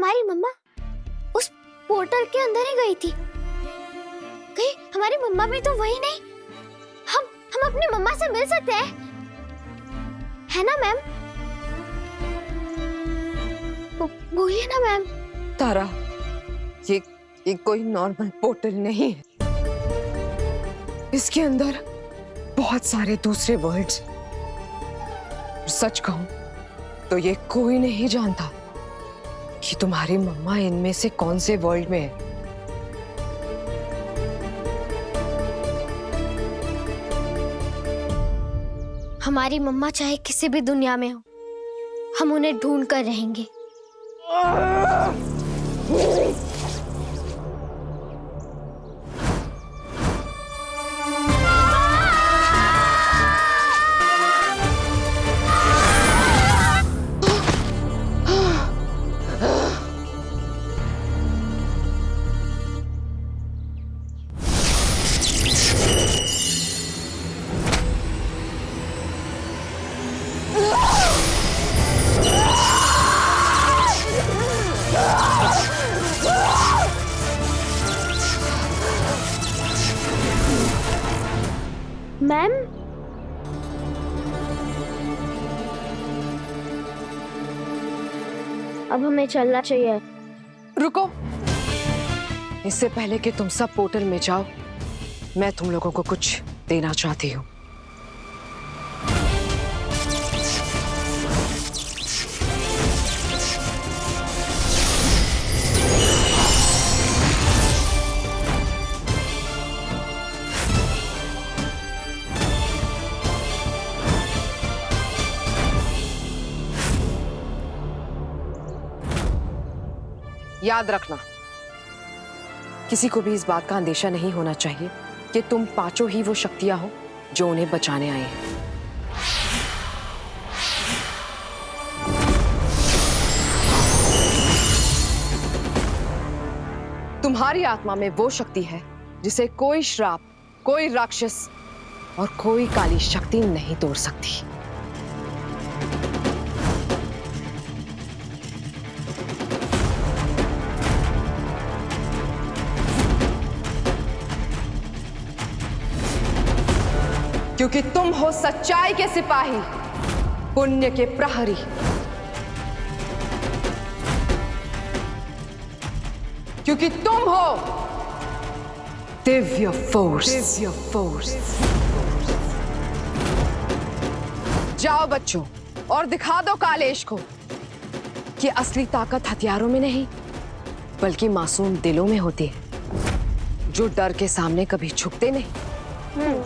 हमारी मम्मा उस पोर्टल के अंदर ही गई थी। कहीं हमारी मम्मा भी तो वही नहीं? हम अपनी मम्मा से मिल सकते हैं, है ना मैम? बोलिए ना मैम। तारा, ये कोई नॉर्मल पोर्टल नहीं है। इसके अंदर बहुत सारे दूसरे वर्ल्ड्स। सच कहूं तो ये कोई नहीं जानता कि तुम्हारी मम्मा इनमें से कौन से वर्ल्ड में है। हमारी मम्मा चाहे किसी भी दुनिया में हो, हम उन्हें ढूंढ कर रहेंगे। मैम, अब हमें चलना चाहिए। रुको, इससे पहले कि तुम सब पोर्टल में जाओ, मैं तुम लोगों को कुछ देना चाहती हूँ। याद रखना, किसी को भी इस बात का अंदेशा नहीं होना चाहिए कि तुम पांचों ही वो शक्तियां हो जो उन्हें बचाने आए हैं। तुम्हारी आत्मा में वो शक्ति है जिसे कोई श्राप, कोई राक्षस और कोई काली शक्ति नहीं तोड़ सकती। क्योंकि तुम हो सच्चाई के सिपाही, पुण्य के प्रहरी। क्योंकि तुम हो दिव्य फोर्स। जाओ बच्चों और दिखा दो कालेश को कि असली ताकत हथियारों में नहीं बल्कि मासूम दिलों में होती है, जो डर के सामने कभी झुकते नहीं।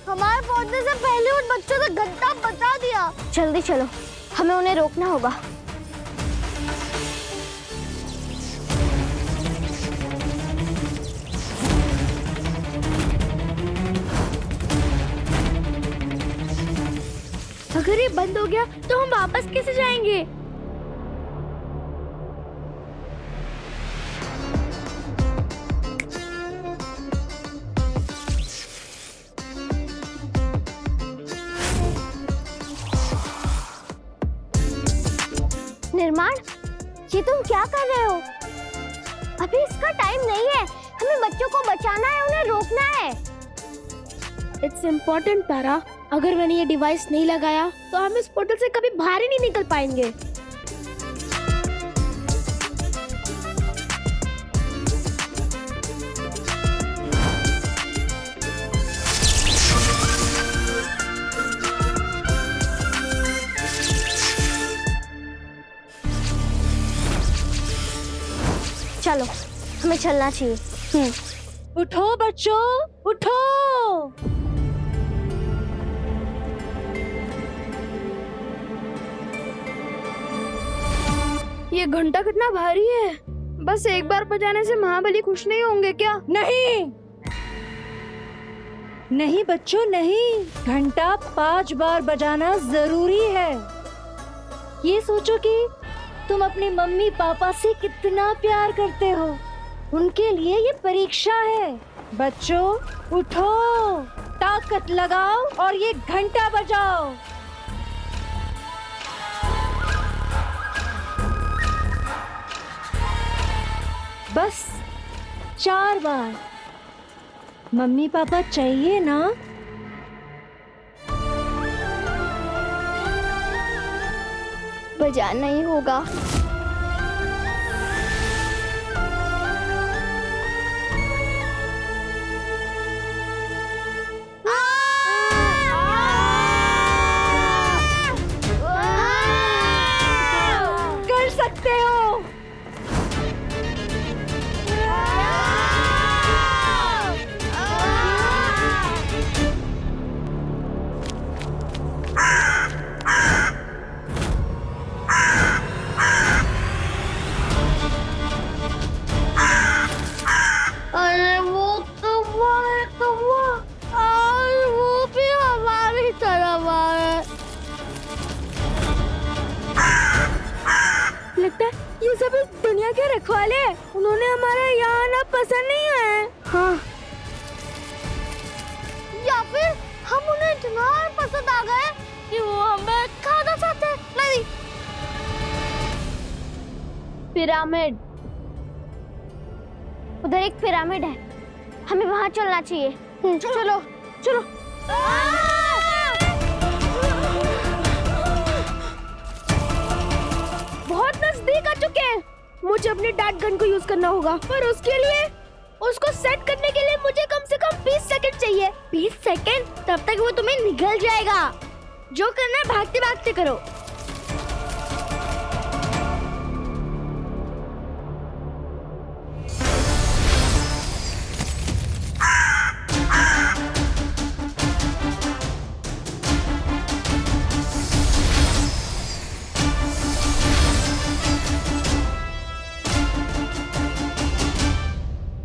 हमारे पहुंचने से पहले उन बच्चों ने घंटा बचा दिया। जल्दी चलो, हमें उन्हें रोकना होगा। अगर ये बंद हो गया तो हम वापस कैसे जाएंगे? निर्माण, ये तुम क्या कर रहे हो? अभी इसका टाइम नहीं है। हमें बच्चों को बचाना है, उन्हें रोकना है। इट्स इम्पोर्टेंट तारा। अगर मैंने ये डिवाइस नहीं लगाया तो हम इस पोर्टल से कभी बाहर ही नहीं निकल पाएंगे। चलो हमें चलना चाहिए। उठो बच्चों, उठो। ये घंटा कितना भारी है। बस एक बार बजाने से महाबली खुश नहीं होंगे क्या? नहीं नहीं बच्चों नहीं, घंटा 5 बार बजाना जरूरी है। ये सोचो कि तुम अपने मम्मी पापा से कितना प्यार करते हो, उनके लिए ये परीक्षा है। बच्चों उठो, ताकत लगाओ और ये घंटा बजाओ। बस 4 बार। मम्मी पापा चाहिए ना? बजाना ही होगा। कर सकते हो। अरे वो कौवा है, कौवा। और वो भी हमारी तरफ आए। लगता है ये सब इस दुनिया के रखवाले हैं। उन्होंने हमारा यहाँ आना पसंद नहीं है। हाँ, या फिर हम उन्हें इतना पसंद आ गए कि वो हमें खाना चाहते हैं। नहीं, पिरामिड, उधर एक पिरामिड है, हमें वहां चलना चाहिए। चलो चलो। बहुत नजदीक आ चुके हैं। मुझे अपने डार्ट गन को यूज करना होगा, पर उसके लिए उसको सेट करने के लिए मुझे कम से कम 20 सेकंड चाहिए। 20 सेकंड? तब तक वो तुम्हें निगल जाएगा। जो करना है भागते भागते करो।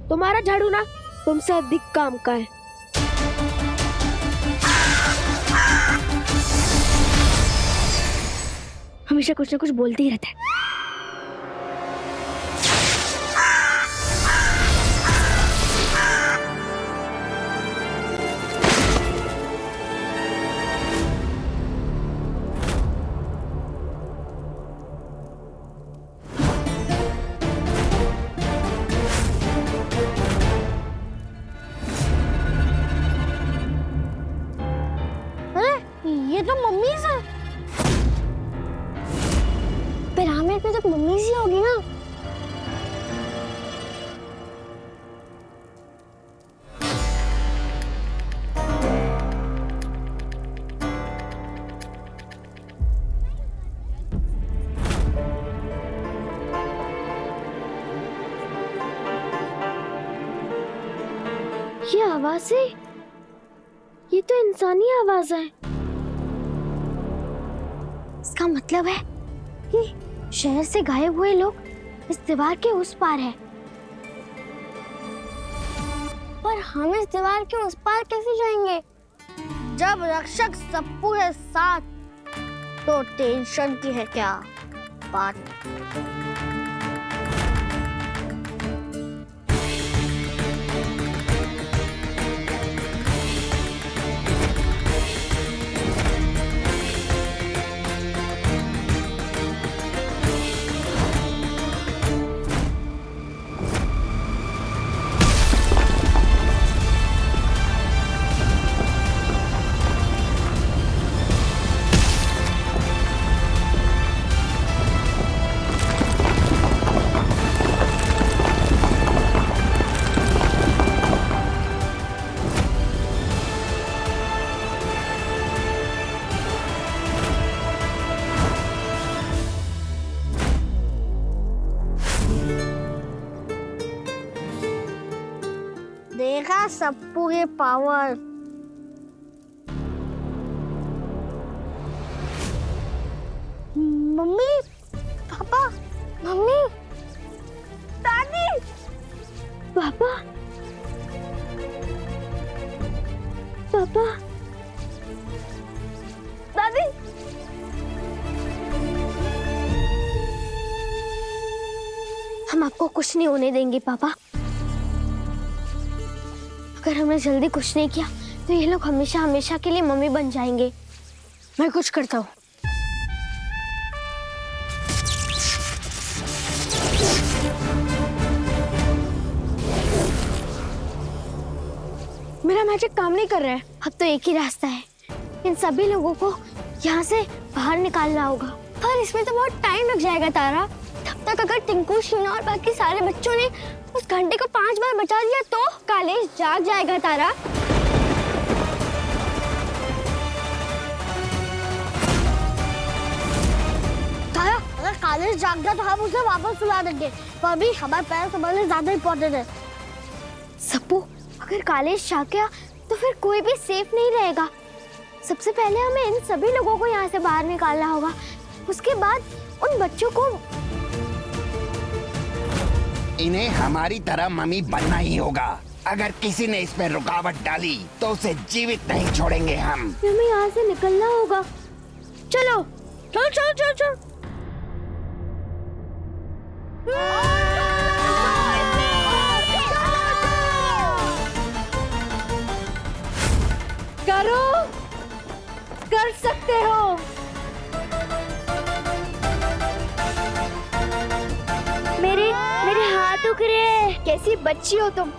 तुम्हारा झाड़ू ना तुमसे अधिक काम का है। हमेशा कुछ ना कुछ बोलते ही रहता है। ये तो मम्मी से। पिरामिड में तो मम्मी सी होगी ना। ये आवाज है, ये तो इंसानी आवाज है। इसका मतलब है कि शहर से गायब हुए लोग इस दीवार के उस पार है। पर हम इस दीवार के उस पार कैसे जाएंगे? जब रक्षक सप्पू है साथ तो टेंशन की है क्या बात। सप्पू के पावर। मम्मी, पापा, मम्मी, दादी, पापा, पापा, दादी। हम आपको कुछ नहीं होने देंगे पापा। अगर हमने जल्दी कुछ नहीं किया तो ये लोग हमेशा हमेशा के लिए मम्मी बन जाएंगे। मैं कुछ करता हूँ। मेरा मैजिक काम नहीं कर रहा है। अब तो एक ही रास्ता है, इन सभी लोगों को यहाँ से बाहर निकालना होगा। पर इसमें तो बहुत टाइम लग जाएगा तारा। तब तक अगर टिंकू, शीना और बाकी सारे बच्चों ने उस घंटे को 5 बार बजा दिया तो कालेश जाग जाएगा तारा। तारा, अगर कालेश जाग गया तो हम उसे वापस सुला देंगे। पर अभी हमारे पैर संभालने ज्यादा इम्पोर्टेंट है। सप्पू, अगर कालेश जाग गया तो फिर कोई भी सेफ नहीं रहेगा। सबसे पहले हमें इन सभी लोगों को यहाँ से बाहर निकालना होगा। उसके बाद उन बच्चों को। इन्हें हमारी तरह मम्मी बनना ही होगा। अगर किसी ने इस पे रुकावट डाली तो उसे जीवित नहीं छोड़ेंगे हम। हमें यहाँ से निकलना होगा। चलो, चलो, चलो, चलो, चलो। करो, कर सकते हो। मेरे हाथ दुख रहे हैं। कैसी बच्ची हो तुम,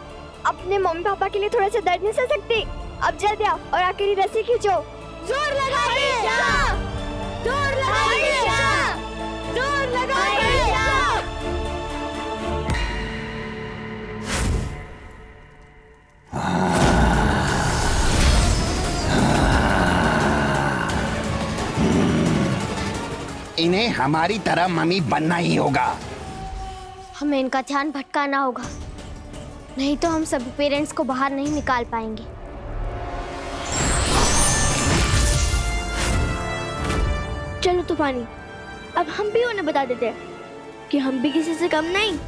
अपने मम्मी पापा के लिए थोड़ा सा दर्द नहीं सह सकती? अब जल्दी आओ और आखिरी रस्सी खींचो। जोर लगाइए, जोर लगाइए, जोर लगाइए। इन्हें हमारी तरह मम्मी बनना ही होगा। हमें इनका ध्यान भटकाना होगा, नहीं तो हम सभी पेरेंट्स को बाहर नहीं निकाल पाएंगे। चलो तूफानी, अब हम भी उन्हें बता देते हैं कि हम भी किसी से कम नहीं।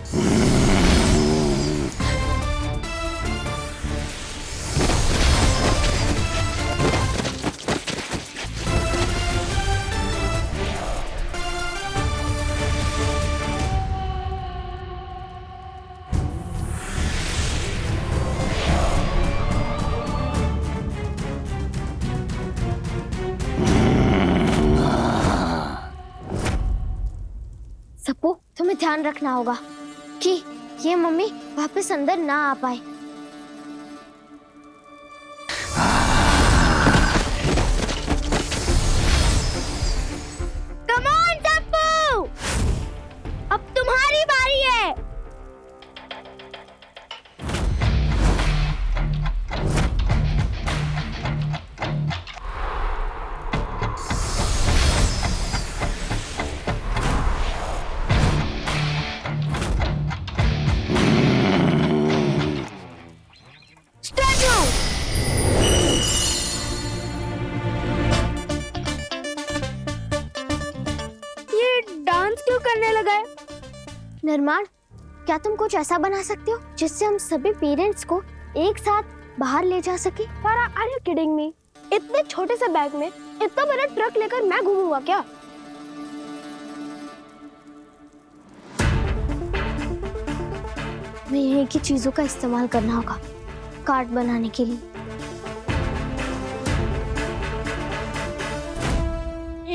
सप्पू, तुम्हें ध्यान रखना होगा कि ये मम्मी वापस अंदर ना आ पाए। कम ऑन सप्पू, अब तुम्हारी बारी है। करने लगा है। निर्माण, क्या तुम कुछ ऐसा बना सकते हो जिससे हम सभी पेरेंट्स को एक साथ बाहर ले जा सके? तारा, आर यू किडिंग मी? इतने छोटे से बैग में इतना बड़ा ट्रक लेकर मैं घूमूंगा क्या? हमें यहीं की चीजों का इस्तेमाल करना होगा कार्ड बनाने के लिए।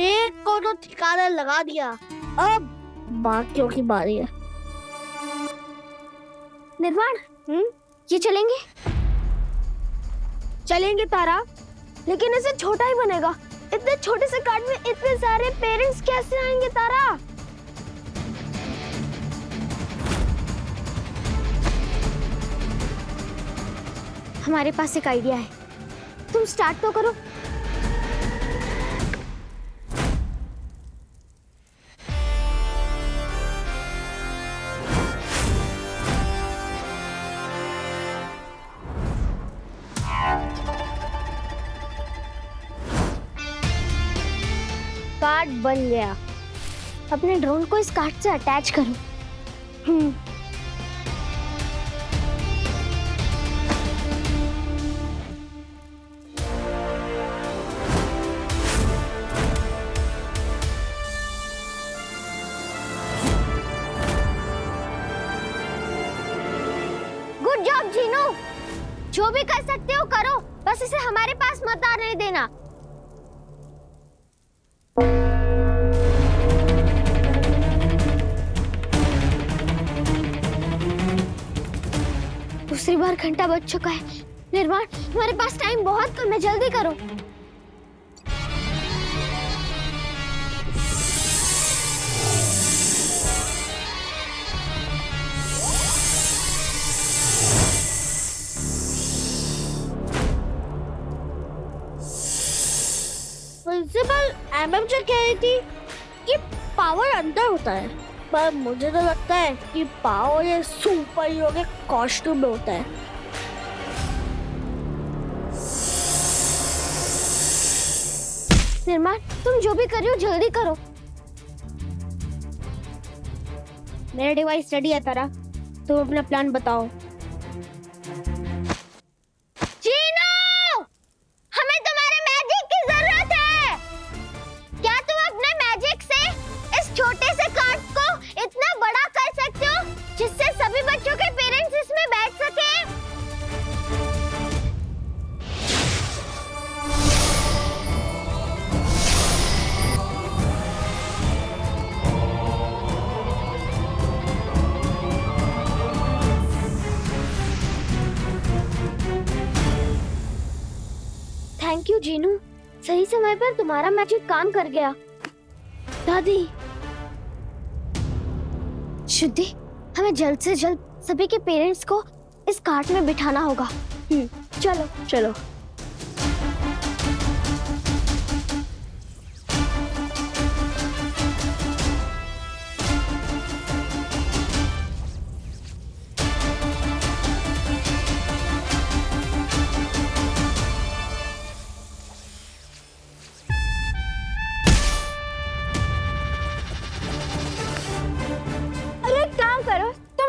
एक को तो ठिकाना लगा दिया, अब बाकियों की बारी है। निर्माण, ये चलेंगे? चलेंगे तारा, लेकिन इसे छोटा ही बनेगा। इतने छोटे से कार्ड में इतने सारे पेरेंट्स कैसे आएंगे तारा? हमारे पास एक आइडिया है, तुम स्टार्ट तो करो। कार्ड बन गया। अपने ड्रोन को इस कार्ड से अटैच करो। Good job Jinu. जो भी कर सकते हो करो, बस इसे हमारे पास मत आने देना। दूसरी बार घंटा बज चुका है। निर्माण, तुम्हारे पास टाइम बहुत कम है, जल्दी करो। प्रिंसिपल, एमएम जो कह रही थी कि पावर अंदर होता है, पर मुझे तो लगता है कि पावर ये सुपर हीरो के कॉस्ट्यूम में होता है। निर्माण, तुम जो भी कर रही हो जल्दी करो। मेरा डिवाइस रेडी है तारा, तुम अपना प्लान बताओ। जीनू, हमें तुम्हारे मैजिक की जरूरत है। क्या तुम अपने मैजिक से इस छोटे से कार्ड को इतना बड़ा कर सकते हो जिससे सभी बच्चों के पेरेंट्स इसमें बैठ सके? थैंक यू जीनू, सही समय पर तुम्हारा मैजिक काम कर गया। दादी, शुद्धि, हमें जल्द से जल्द सभी के पेरेंट्स को इस कार्ट में बिठाना होगा। चलो चलो।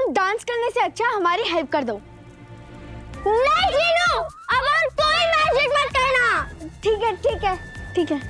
डांस करने से अच्छा हमारी हेल्प कर दो। नहीं जीनू, अब और कोई मैजिक मत करना। ठीक है ठीक है ठीक है।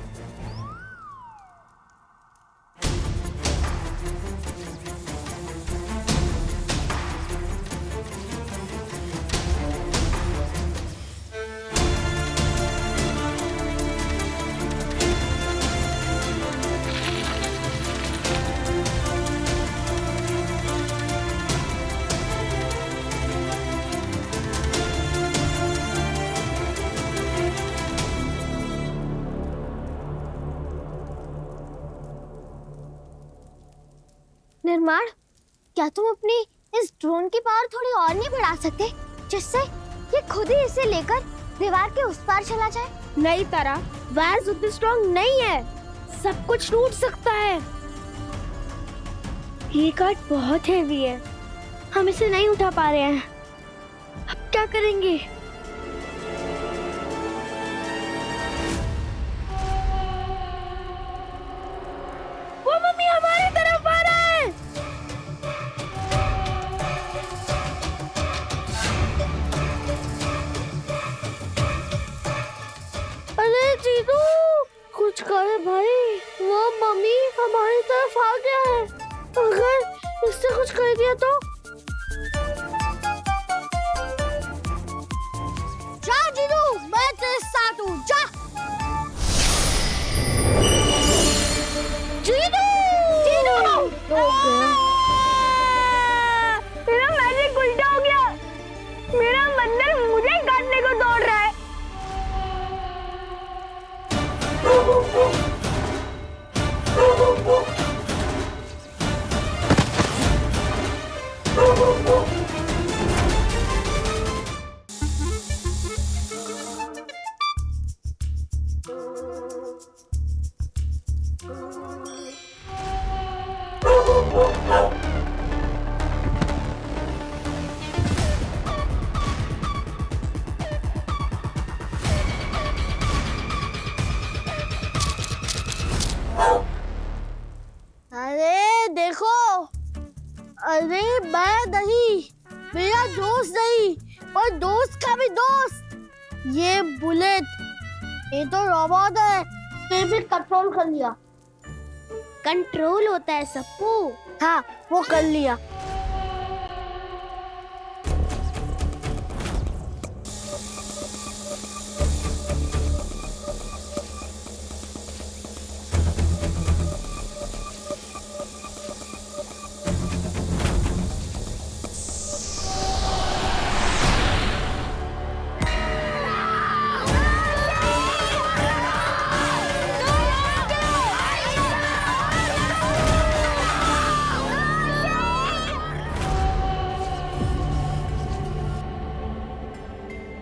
निर्माण, क्या तुम अपनी इस ड्रोन की पावर थोड़ी और नहीं बढ़ा सकते, जिससे ये खुद ही इसे लेकर दीवार के उस पार चला जाए? नहीं तारा, वायर्स उतने स्ट्रॉन्ग नहीं है, सब कुछ टूट सकता है। ये कार्ड बहुत हेवी है, हम इसे नहीं उठा पा रहे हैं। अब क्या करेंगे? वो मम्मी हमारी तरफ आ रहा है। अरे जीनू, कुछ करे भाई, वो मम्मी हमारी तरफ आ गया है। अगर इससे कुछ कर दिया तो? जा जीनू, मैं तेरे साथ हूँ, जा। जीनू! जीनू! मेरा मैजिक उल्टा हो गया। मेरा मंदिर मुझे काटने को दौड़ रहा है। अरे देखो, अरे मैं नहीं, मेरा दोस्त नहीं, और दोस्त का भी दोस्त, ये बुलेट, ये तो रोबोट है। ये भी कंट्रोल कर लिया। कंट्रोल होता है सप्पू। हाँ, वो कर लिया।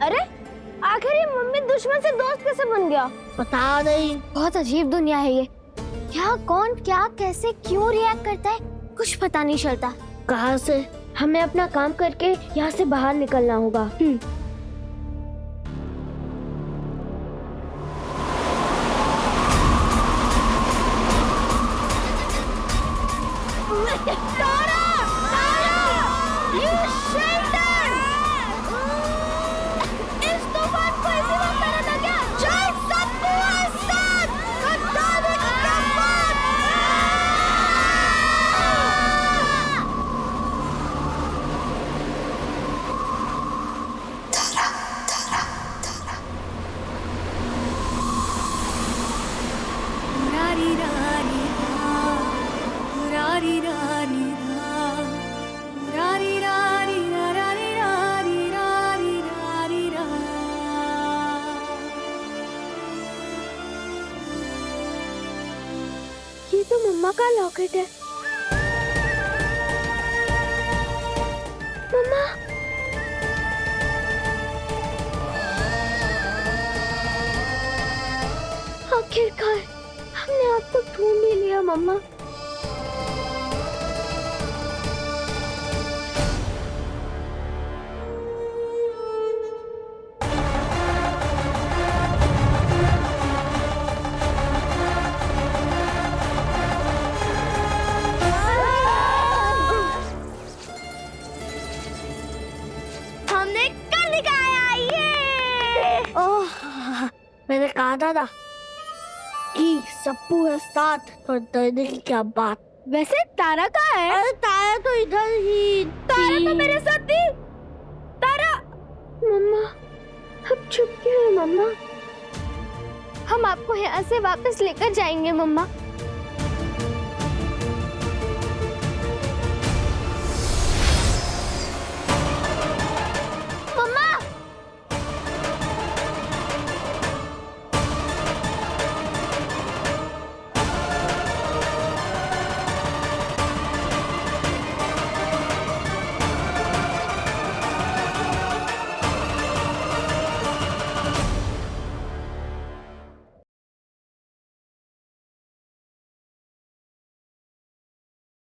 अरे आखिर ये मम्मी दुश्मन से दोस्त कैसे बन गया? पता नहीं। बहुत अजीब दुनिया है ये। क्या कौन क्या कैसे क्यों रिएक्ट करता है, कुछ पता नहीं चलता। कहाँ से? हमें अपना काम करके यहाँ से बाहर निकलना होगा। ये तो मम्मा का लॉकेट है। मम्मा, आखिरकार हमने आपको ढूंढ ही लिया मम्मा। हमने कर दिखाया ये। ओह, मैंने कहा था कि सप्पू है साथ, तो डरने की क्या बात। वैसे तारा कहाँ है? अरे तारा तो इधर ही। तारा तो मेरे साथ थी। तारा, मम्मा अब छुप क्यों है मम्मा? हम आपको यहाँ से वापस लेकर जाएंगे मम्मा।